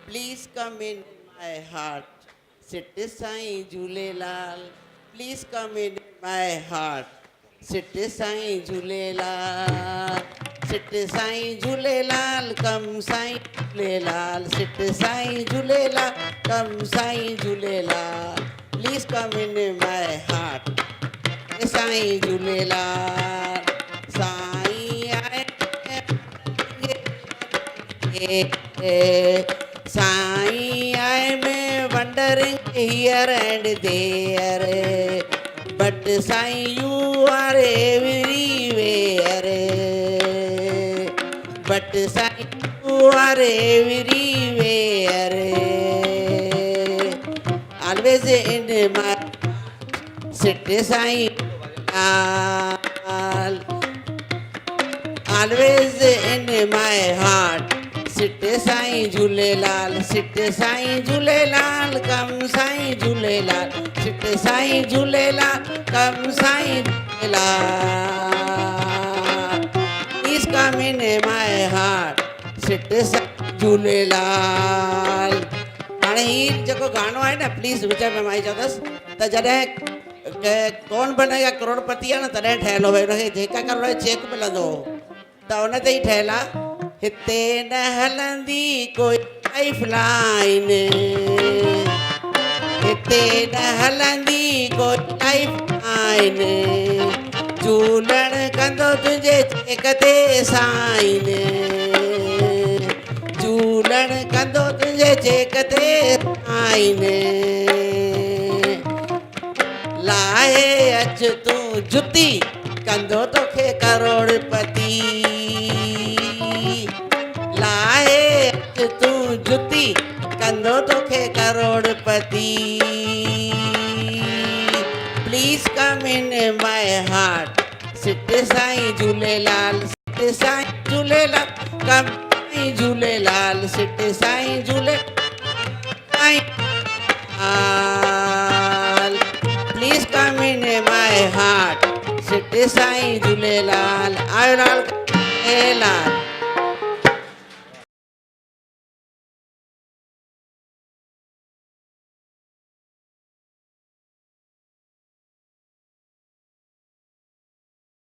Please come in my heart. Sit Sai Jhulelal. Please come in my heart. Sit Sai Jhulelal. Sit Sai Jhulelal. Come Sai Jhulelal. Sit Sai Jhulelal. Come Sai Jhulelal. Please come in my heart. Sai Jhulelal. Sai Sai, I'm wandering here and there, but Sai, you are everywhere. But Sai, you are everywhere. Always in my sit Sai, always in my heart. Sit Sai Jhulelal, sit Sai Jhulelal, come Sai Jhulelal, sit Sai Jhulelal, come Sai Jhulelal. Please come in my heart, sit Sai Jhulelal. हाणे ही जेको गानो आहे न please विच में मां चवंदसि त जॾहिं कौन बनेगा करोड़पति आहे न तॾहिं ठहियलु हो हुनखे जेका करोड़ जो चेक मिलंदो त उन ते ई ठहियलु आहे हिते न हलंदी कोई लाइफ लाइन हिते न हलंदी कोई लाइफ लाइन झूलण कंदो तुंहिंजे चेक ते साइन झूलण कंदो तुंहिंजे चेक ते साइन लाहे अच तूं जुती कंदो तोखे करोड़पति लाहे अच तूं जुती कंदो तोखे करोड़पति please come in my heart sit Sai Jhulelal sit Sai Jhulelal come Sai Jhulelal sit Sai Jhulelal please come in my heart sit Sai Jhulelal आयो लाल